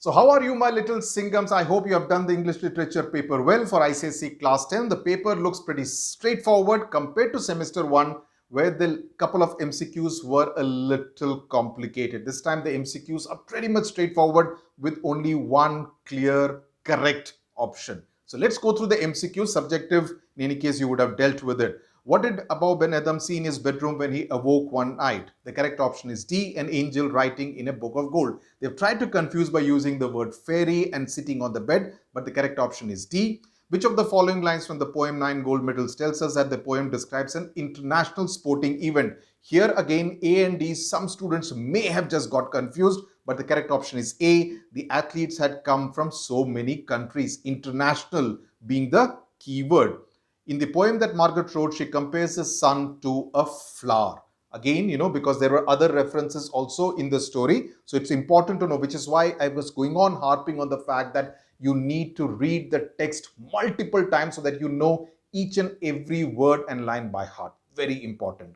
So how are you, my little Singhams? I hope you have done the English literature paper well for ICSE class 10. The paper looks pretty straightforward compared to semester 1, where the couple of MCQs were a little complicated. This time the MCQs are pretty much straightforward with only one clear correct option. So let's go through the MCQ. Subjective, in any case, you would have dealt with it. What did Abu Ben Adam see in his bedroom when he awoke one night? The correct option is D, an angel writing in a book of gold. They've tried to confuse by using the word fairy and sitting on the bed, but the correct option is D. Which of the following lines from the poem Nine Gold Medals tells us that the poem describes an international sporting event? Here again, A and D, some students may have just got confused, but the correct option is A. The athletes had come from so many countries, international being the key word. In the poem that Margaret wrote, she compares the sun to a flower. Again, because there were other references also in the story. So it's important to know, which is why I was going on harping on the fact that you need to read the text multiple times so that you know each and every word and line by heart. Very important.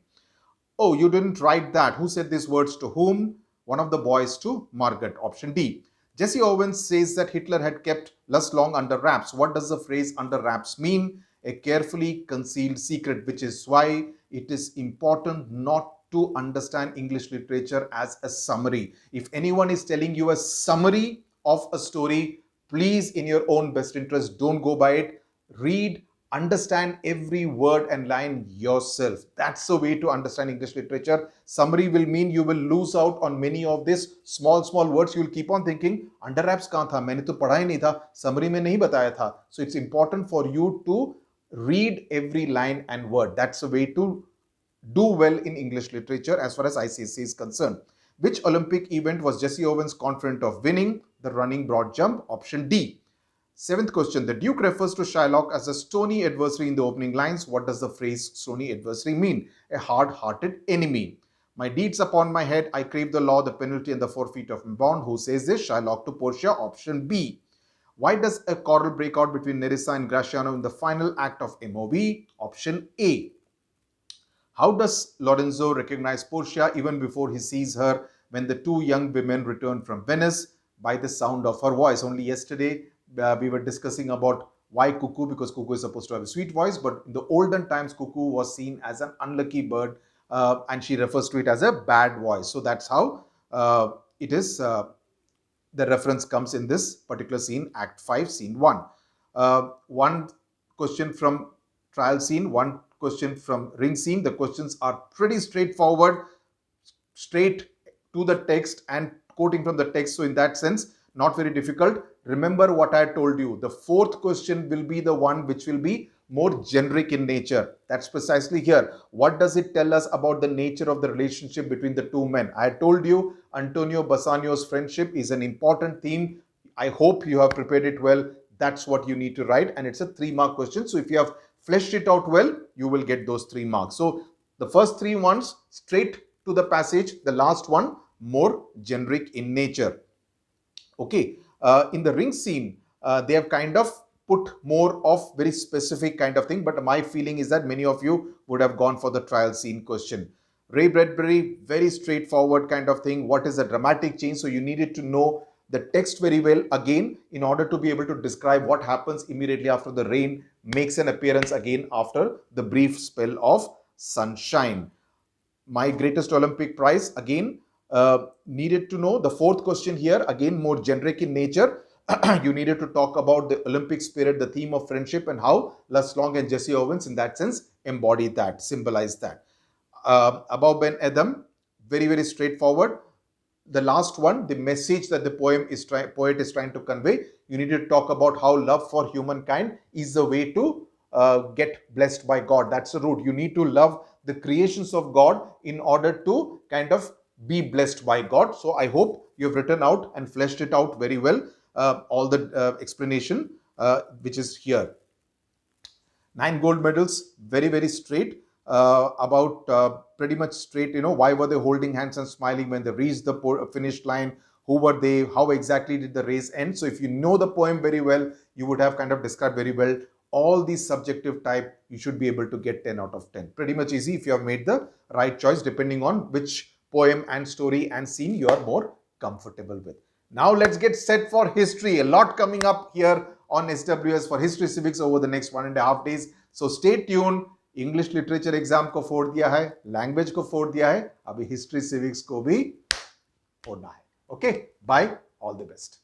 Oh, you didn't write that. Who said these words to whom? One of the boys to Margaret. Option D. Jesse Owens says that Hitler had kept lust long under wraps. What does the phrase under wraps mean? A carefully concealed secret, which is why it is important not to understand English literature as a summary. If anyone is telling you a summary of a story, please, in your own best interest, don't go by it. Read, understand every word and line yourself. That's the way to understand English literature. Summary will mean you will lose out on many of these small words. You will keep on thinking, under wraps kahan tha? Maine to padha hi nahi tha. Summary mein nahi bataya tha. So it's important for you to read every line and word. That's the way to do well in English literature as far as ICSE is concerned. Which Olympic event was Jesse Owens confident of winning? The running broad jump. Option D. Seventh question. The Duke refers to Shylock as a stony adversary in the opening lines. What does the phrase stony adversary mean? A hard-hearted enemy. My deeds upon my head, I crave the law, the penalty and the forfeit of my bond. Who says this? Shylock to Portia. Option B. Why does a quarrel break out between Nerissa and Graciano in the final act of MOV? Option A. How does Lorenzo recognize Portia even before he sees her when the two young women return from Venice? By the sound of her voice. Only yesterday we were discussing about why cuckoo, because cuckoo is supposed to have a sweet voice, but in the olden times cuckoo was seen as an unlucky bird and she refers to it as a bad voice. So that's how it is. The reference comes in this particular scene, Act 5, Scene 1. One question from trial scene, one question from ring scene. The questions are pretty straightforward, straight to the text and quoting from the text. So in that sense, not very difficult. Remember what I told you. The fourth question will be the one which will be more generic in nature. That's precisely here. What does it tell us about the nature of the relationship between the two men? I told you Antonio Bassanio's friendship is an important theme. I hope you have prepared it well. That's what you need to write, and it's a 3-mark question. So if you have fleshed it out well, you will get those 3 marks. So the first 3 ones straight to the passage, the last one more generic in nature. Okay, in the ring scene, they have kind of put more of very specific kind of thing, but my feeling is that many of you would have gone for the trial scene question. Ray Bradbury, very straightforward kind of thing. What is a dramatic change? So you needed to know the text very well again in order to be able to describe what happens immediately after the rain makes an appearance again after the brief spell of sunshine. My greatest Olympic prize, again, needed to know the fourth question here, again more generic in nature. You needed to talk about the Olympic spirit, the theme of friendship, and how Les Long and Jesse Owens in that sense embody that, symbolize that. Above Ben Adam, very straightforward. The last one, the message that the poet is trying to convey. You need to talk about how love for humankind is the way to get blessed by God. That's the root. You need to love the creations of God in order to kind of be blessed by God. So I hope you have written out and fleshed it out very well. All the explanation which is here. 9 gold medals, very straight. About pretty much straight, why were they holding hands and smiling when they reached the finish line? Who were they? How exactly did the race end? So if you know the poem very well, you would have kind of described very well all these subjective type. You should be able to get 10 out of 10. Pretty much easy if you have made the right choice depending on which poem and story and scene you are more comfortable with. Now let's get set for history. A lot coming up here on SWS for history civics over the next 1.5 days. So stay tuned. English literature exam को फोड़ दिया है, language को फोड़ दिया है, अभी history civics को भी फोड़ना है. Okay, bye, all the best.